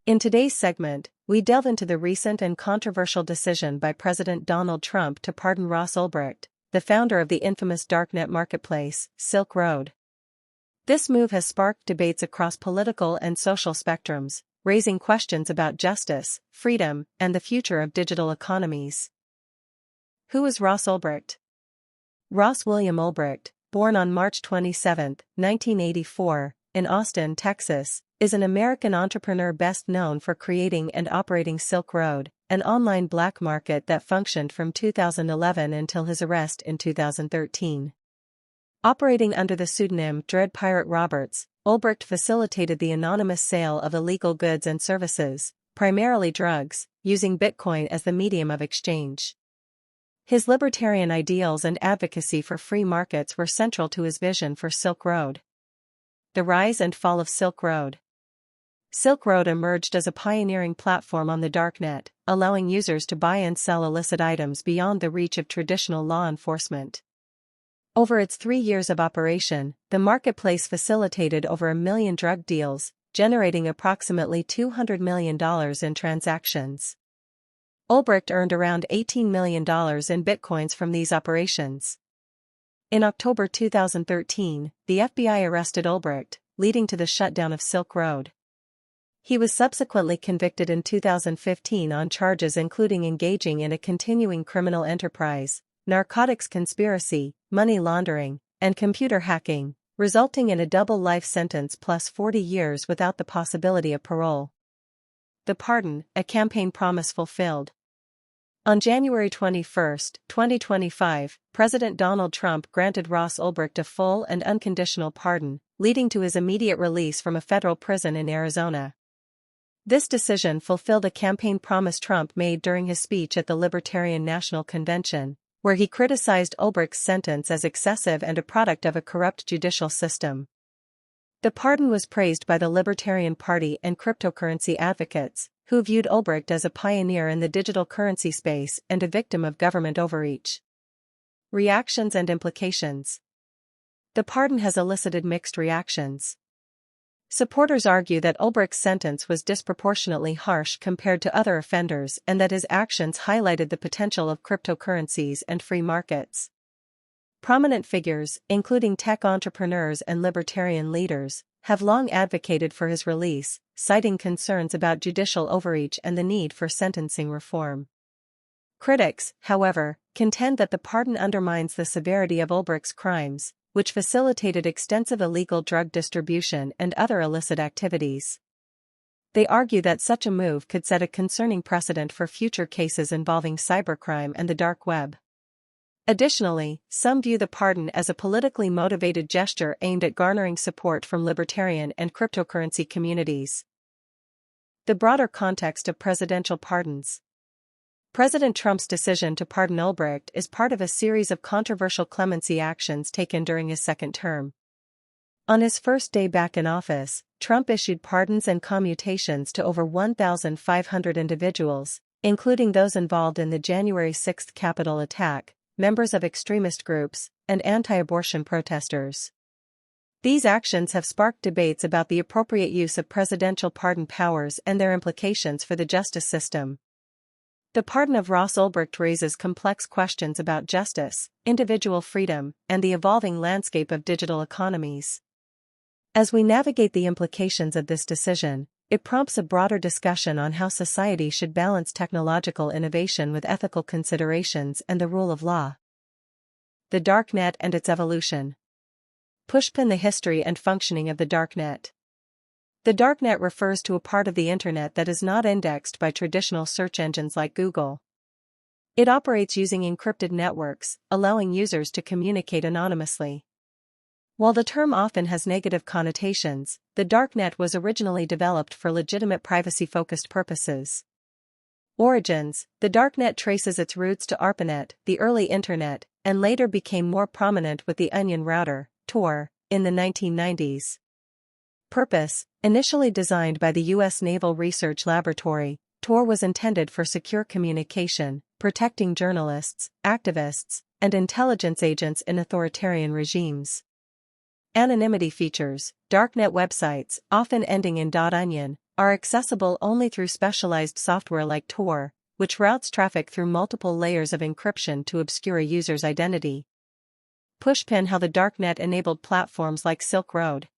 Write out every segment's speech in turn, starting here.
In today's segment, we delve into the recent and controversial decision by President Donald Trump to pardon Ross Ulbricht, the founder of the infamous darknet marketplace, Silk Road. This move has sparked debates across political and social spectrums, raising questions about justice, freedom, and the future of digital economies. Who is Ross Ulbricht? Ross William Ulbricht, born on March 27, 1984, in Austin, Texas, is an American entrepreneur best known for creating and operating Silk Road, an online black market that functioned from 2011 until his arrest in 2013. Operating under the pseudonym Dread Pirate Roberts, Ulbricht facilitated the anonymous sale of illegal goods and services, primarily drugs, using Bitcoin as the medium of exchange. His libertarian ideals and advocacy for free markets were central to his vision for Silk Road. The rise and fall of Silk Road. Silk Road emerged as a pioneering platform on the darknet, allowing users to buy and sell illicit items beyond the reach of traditional law enforcement. Over its 3 years of operation, the marketplace facilitated over 1 million drug deals, generating approximately $200 million in transactions. Ulbricht earned around $18 million in bitcoins from these operations. In October 2013, the FBI arrested Ulbricht, leading to the shutdown of Silk Road. He was subsequently convicted in 2015 on charges including engaging in a continuing criminal enterprise, narcotics conspiracy, money laundering, and computer hacking, resulting in a double life sentence plus 40 years without the possibility of parole. The pardon, a campaign promise fulfilled. On January 21, 2025, President Donald Trump granted Ross Ulbricht a full and unconditional pardon, leading to his immediate release from a federal prison in Arizona. This decision fulfilled a campaign promise Trump made during his speech at the Libertarian National Convention, where he criticized Ulbricht's sentence as excessive and a product of a corrupt judicial system. The pardon was praised by the Libertarian Party and cryptocurrency advocates, who viewed Ulbricht as a pioneer in the digital currency space and a victim of government overreach. Reactions and implications. The pardon has elicited mixed reactions. Supporters argue that Ulbricht's sentence was disproportionately harsh compared to other offenders and that his actions highlighted the potential of cryptocurrencies and free markets. Prominent figures, including tech entrepreneurs and libertarian leaders, have long advocated for his release, citing concerns about judicial overreach and the need for sentencing reform. Critics, however, contend that the pardon undermines the severity of Ulbricht's crimes, which facilitated extensive illegal drug distribution and other illicit activities. They argue that such a move could set a concerning precedent for future cases involving cybercrime and the dark web. Additionally, some view the pardon as a politically motivated gesture aimed at garnering support from libertarian and cryptocurrency communities. The broader context of presidential pardons. President Trump's decision to pardon Ulbricht is part of a series of controversial clemency actions taken during his second term. On his first day back in office, Trump issued pardons and commutations to over 1,500 individuals, including those involved in the January 6 Capitol attack, members of extremist groups, and anti-abortion protesters. These actions have sparked debates about the appropriate use of presidential pardon powers and their implications for the justice system. The pardon of Ross Ulbricht raises complex questions about justice, individual freedom, and the evolving landscape of digital economies. As we navigate the implications of this decision, it prompts a broader discussion on how society should balance technological innovation with ethical considerations and the rule of law. The darknet and its evolution. Pushpin: the history and functioning of the darknet. The darknet refers to a part of the internet that is not indexed by traditional search engines like Google. It operates using encrypted networks, allowing users to communicate anonymously. While the term often has negative connotations, the darknet was originally developed for legitimate privacy-focused purposes. Origins: the darknet traces its roots to ARPANET, the early internet, and later became more prominent with the Onion router, Tor, in the 1990s. Purpose: initially designed by the U.S. Naval Research Laboratory, Tor was intended for secure communication, protecting journalists, activists, and intelligence agents in authoritarian regimes. Anonymity features: darknet websites, often ending in .onion, are accessible only through specialized software like Tor, which routes traffic through multiple layers of encryption to obscure a user's identity. Pushpin: how the darknet enabled platforms like Silk Road.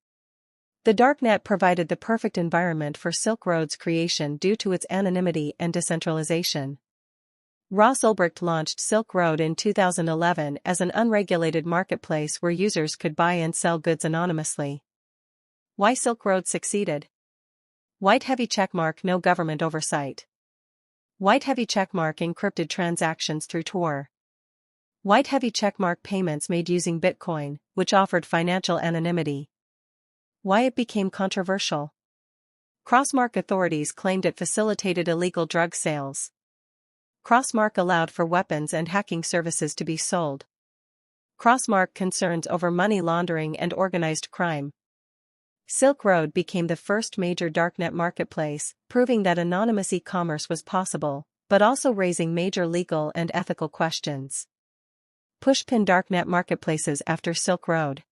The darknet provided the perfect environment for Silk Road's creation due to its anonymity and decentralization. Ross Ulbricht launched Silk Road in 2011 as an unregulated marketplace where users could buy and sell goods anonymously. Why Silk Road succeeded? White heavy checkmark, no government oversight. White heavy checkmark encrypted transactions through Tor. White heavy checkmark payments made using Bitcoin, which offered financial anonymity. Why it became controversial? Crossmark authorities claimed it facilitated illegal drug sales. Crossmark allowed for weapons and hacking services to be sold. Crossmark concerns over money laundering and organized crime. Silk Road became the first major darknet marketplace, proving that anonymous e-commerce was possible, but also raising major legal and ethical questions. Pushpin: darknet marketplaces after Silk Road.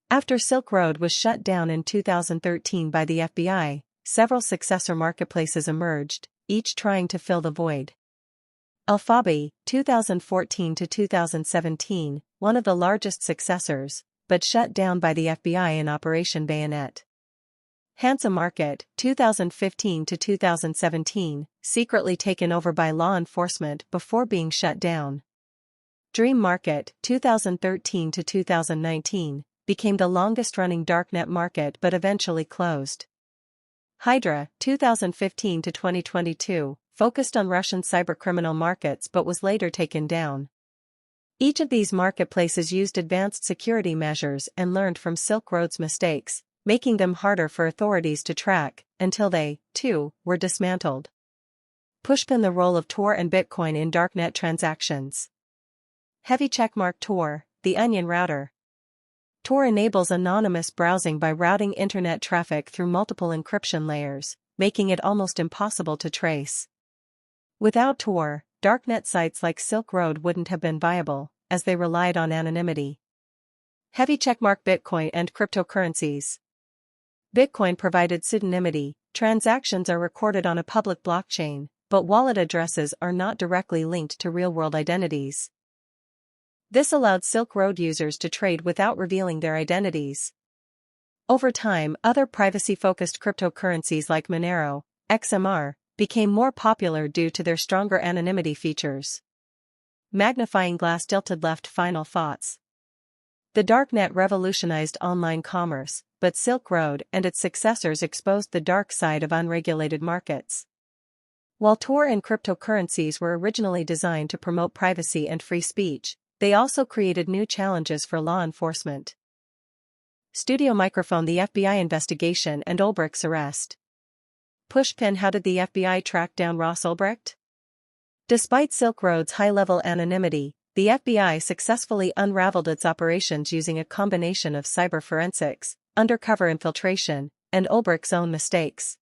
After Silk Road was shut down in 2013 by the FBI, several successor marketplaces emerged, each trying to fill the void. Alphabi, 2014 to 2017, one of the largest successors, but shut down by the FBI in Operation Bayonet. Hansa Market, 2015 to 2017, secretly taken over by law enforcement before being shut down. Dream Market, 2013 to 2019, became the longest-running darknet market but eventually closed. Hydra, 2015 to 2022, focused on Russian cybercriminal markets but was later taken down. Each of these marketplaces used advanced security measures and learned from Silk Road's mistakes, making them harder for authorities to track, until they, too, were dismantled. Pushpin: the role of Tor and Bitcoin in darknet transactions. Heavy checkmark Tor, the onion router. Tor enables anonymous browsing by routing internet traffic through multiple encryption layers, making it almost impossible to trace. Without Tor, darknet sites like Silk Road wouldn't have been viable, as they relied on anonymity. Heavy checkmark Bitcoin and cryptocurrencies. Bitcoin provided pseudonymity. Transactions are recorded on a public blockchain, but wallet addresses are not directly linked to real-world identities. This allowed Silk Road users to trade without revealing their identities. Over time, other privacy-focused cryptocurrencies like Monero, XMR, became more popular due to their stronger anonymity features. Magnifying glass tilted left. Final thoughts. The darknet revolutionized online commerce, but Silk Road and its successors exposed the dark side of unregulated markets. While Tor and cryptocurrencies were originally designed to promote privacy and free speech, they also created new challenges for law enforcement. Studio microphone: the FBI investigation and Ulbricht's arrest. Pushpin: how did the FBI track down Ross Ulbricht? Despite Silk Road's high-level anonymity, the FBI successfully unraveled its operations using a combination of cyber forensics, undercover infiltration, and Ulbricht's own mistakes.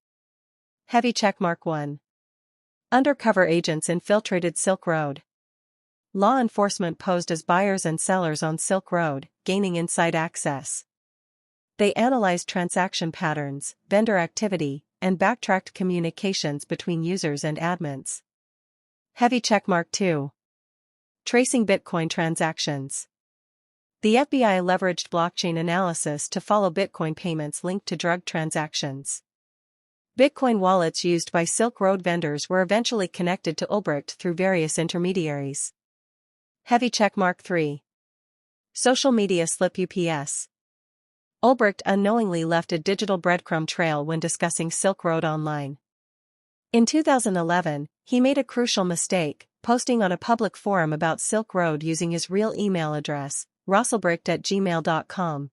Heavy checkmark 1. Undercover agents infiltrated Silk Road. Law enforcement posed as buyers and sellers on Silk Road, gaining inside access. They analyzed transaction patterns, vendor activity, and backtracked communications between users and admins. Heavy checkmark 2. Tracing Bitcoin transactions. The FBI leveraged blockchain analysis to follow Bitcoin payments linked to drug transactions. Bitcoin wallets used by Silk Road vendors were eventually connected to Ulbricht through various intermediaries. Heavy checkmark 3. Social media slip UPS. Ulbricht unknowingly left a digital breadcrumb trail when discussing Silk Road online. In 2011, he made a crucial mistake, posting on a public forum about Silk Road using his real email address, rossulbricht@gmail.com.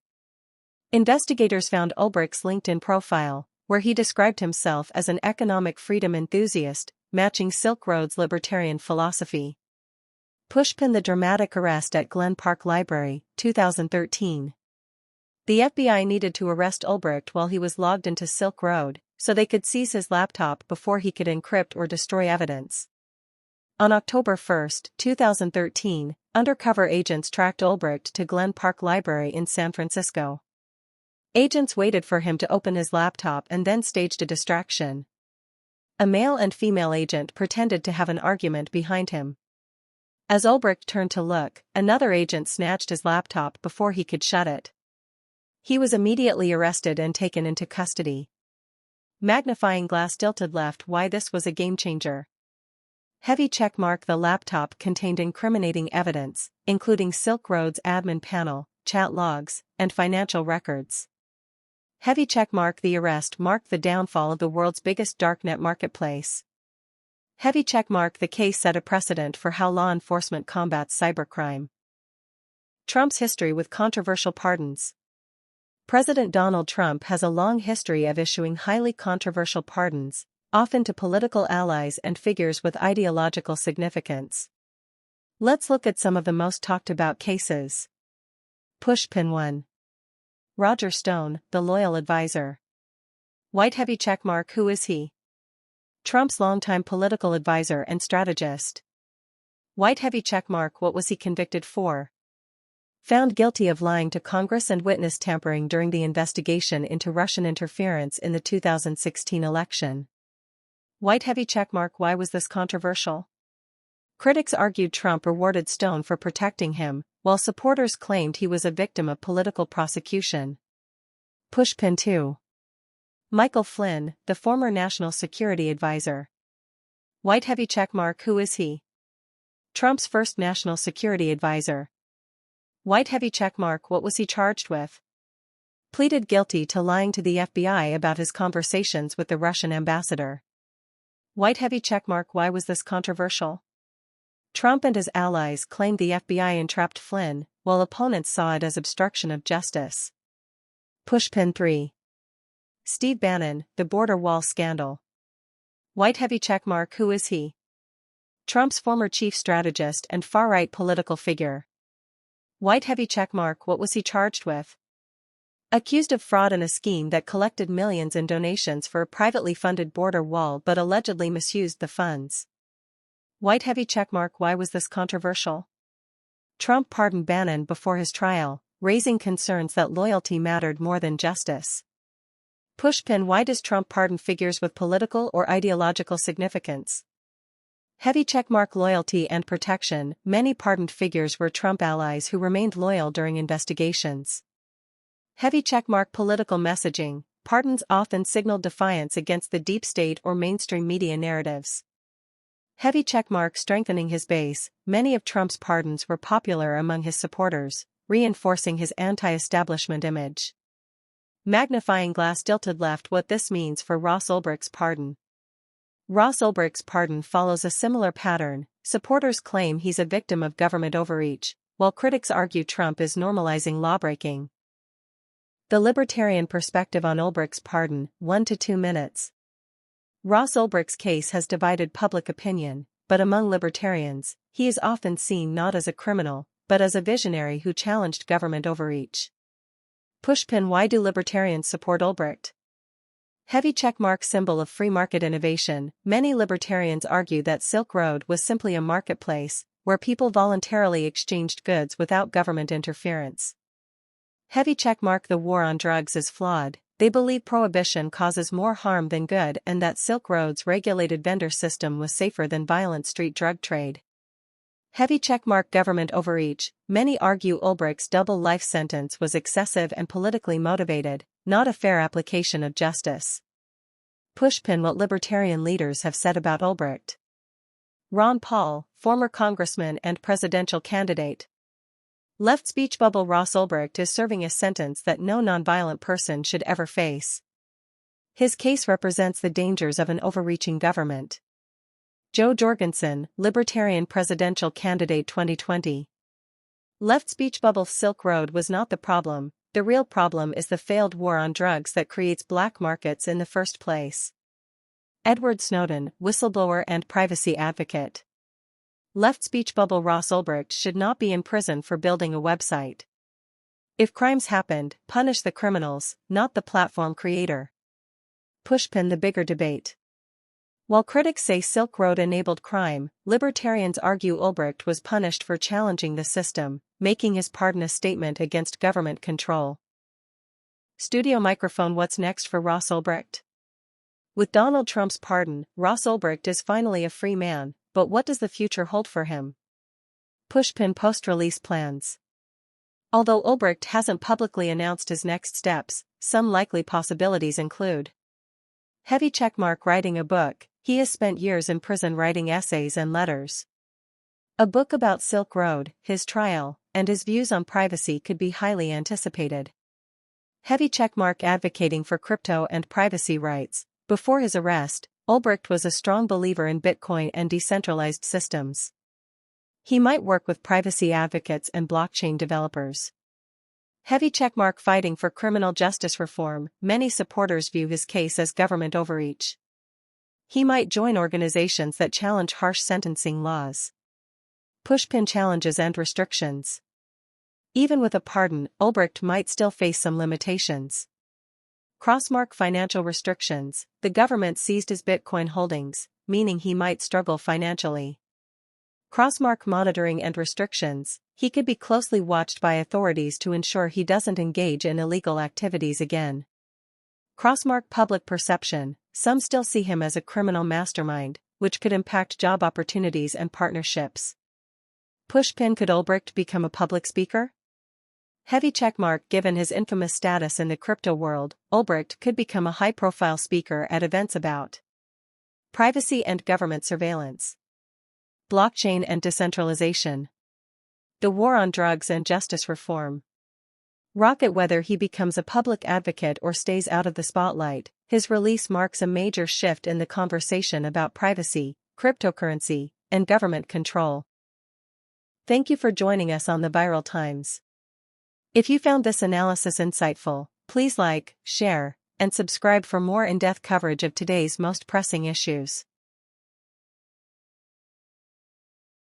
Investigators found Ulbricht's LinkedIn profile, where he described himself as an economic freedom enthusiast, matching Silk Road's libertarian philosophy. Pushpin: the dramatic arrest at Glen Park Library, 2013. The FBI needed to arrest Ulbricht while he was logged into Silk Road, so they could seize his laptop before he could encrypt or destroy evidence. On October 1, 2013, undercover agents tracked Ulbricht to Glen Park Library in San Francisco. Agents waited for him to open his laptop and then staged a distraction. A male and female agent pretended to have an argument behind him. As Ulbricht turned to look, another agent snatched his laptop before he could shut it. He was immediately arrested and taken into custody. Magnifying glass tilted left. Why this was a game changer. Heavy checkmark. The laptop contained incriminating evidence, including Silk Road's admin panel, chat logs, and financial records. Heavy checkmark. The arrest marked the downfall of the world's biggest darknet marketplace. Heavy checkmark. The case set a precedent for how law enforcement combats cybercrime. Trump's history with controversial pardons. President Donald Trump has a long history of issuing highly controversial pardons, often to political allies and figures with ideological significance. Let's look at some of the most talked about cases. Pushpin 1. Roger Stone, the loyal advisor. White heavy checkmark. Who is he? Trump's longtime political advisor and strategist. White heavy checkmark. What was he convicted for? Found guilty of lying to Congress and witness tampering during the investigation into Russian interference in the 2016 election. White heavy checkmark. Why was this controversial? Critics argued Trump rewarded Stone for protecting him, while supporters claimed he was a victim of political prosecution. Pushpin 2. Michael Flynn, the former national security advisor. White heavy checkmark. Who is he? Trump's first national security advisor. White heavy checkmark. What was he charged with? Pleaded guilty to lying to the FBI about his conversations with the Russian ambassador. White heavy checkmark. Why was this controversial? Trump and his allies claimed the FBI entrapped Flynn, while opponents saw it as obstruction of justice. Pushpin 3. Steve Bannon, the border wall scandal. White heavy checkmark. Who is he? Trump's former chief strategist and far-right political figure. White heavy checkmark. What was he charged with? Accused of fraud in a scheme that collected millions in donations for a privately funded border wall but allegedly misused the funds. White heavy checkmark. Why was this controversial? Trump pardoned Bannon before his trial, raising concerns that loyalty mattered more than justice. Pushpin. Why does Trump pardon figures with political or ideological significance? Heavy checkmark. Loyalty and protection. Many pardoned figures were Trump allies who remained loyal during investigations. Heavy checkmark. Political messaging. Pardons often signaled defiance against the deep state or mainstream media narratives. Heavy checkmark. Strengthening his base. Many of Trump's pardons were popular among his supporters, reinforcing his anti-establishment image. Magnifying glass tilted left. What this means for Ross Ulbricht's pardon. Ross Ulbricht's pardon follows a similar pattern. Supporters claim he's a victim of government overreach, while critics argue Trump is normalizing lawbreaking. The Libertarian perspective on Ulbricht's pardon, 1 to 2 minutes. Ross Ulbricht's case has divided public opinion, but among libertarians, he is often seen not as a criminal, but as a visionary who challenged government overreach. Pushpin. Why do libertarians support Ulbricht? Heavy checkmark. Symbol of free market innovation. Many libertarians argue that Silk Road was simply a marketplace, where people voluntarily exchanged goods without government interference. Heavy checkmark. The war on drugs is flawed. They believe prohibition causes more harm than good and that Silk Road's regulated vendor system was safer than violent street drug trade. Heavy checkmark. Government overreach. Many argue Ulbricht's double life sentence was excessive and politically motivated, not a fair application of justice. Pushpin. What libertarian leaders have said about Ulbricht. Ron Paul, former congressman and presidential candidate. Left speech bubble. Ross Ulbricht is serving a sentence that no nonviolent person should ever face. His case represents the dangers of an overreaching government. Joe Jorgensen, Libertarian presidential candidate 2020. Left speech bubble. Silk Road was not the problem. The real problem is the failed war on drugs that creates black markets in the first place. Edward Snowden, whistleblower and privacy advocate. Left speech bubble. Ross Ulbricht should not be in prison for building a website. If crimes happened, punish the criminals, not the platform creator. Pushpin. The bigger debate. While critics say Silk Road enabled crime, libertarians argue Ulbricht was punished for challenging the system, making his pardon a statement against government control. Studio microphone. What's next for Ross Ulbricht? With Donald Trump's pardon, Ross Ulbricht is finally a free man, but what does the future hold for him? Pushpin post-release plans. Although Ulbricht hasn't publicly announced his next steps, some likely possibilities include heavy checkmark writing a book. He has spent years in prison writing essays and letters. A book about Silk Road, his trial, and his views on privacy could be highly anticipated. Heavy checkmark advocating for crypto and privacy rights. Before his arrest, Ulbricht was a strong believer in Bitcoin and decentralized systems. He might work with privacy advocates and blockchain developers. Heavy checkmark fighting for criminal justice reform. Many supporters view his case as government overreach. He might join organizations that challenge harsh sentencing laws. Pushpin challenges and restrictions. Even with a pardon, Ulbricht might still face some limitations. Crossmark financial restrictions. The government seized his Bitcoin holdings, meaning he might struggle financially. Crossmark monitoring and restrictions. He could be closely watched by authorities to ensure he doesn't engage in illegal activities again. Crossmark public perception. Some still see him as a criminal mastermind, which could impact job opportunities and partnerships. Pushpin. Could Ulbricht become a public speaker? Heavy checkmark. Given his infamous status in the crypto world, Ulbricht could become a high-profile speaker at events about privacy and government surveillance, blockchain and decentralization, the war on drugs and justice reform. Rocket. Whether he becomes a public advocate or stays out of the spotlight, his release marks a major shift in the conversation about privacy, cryptocurrency, and government control. Thank you for joining us on the Viral Times. If you found this analysis insightful, please like, share, and subscribe for more in-depth coverage of today's most pressing issues.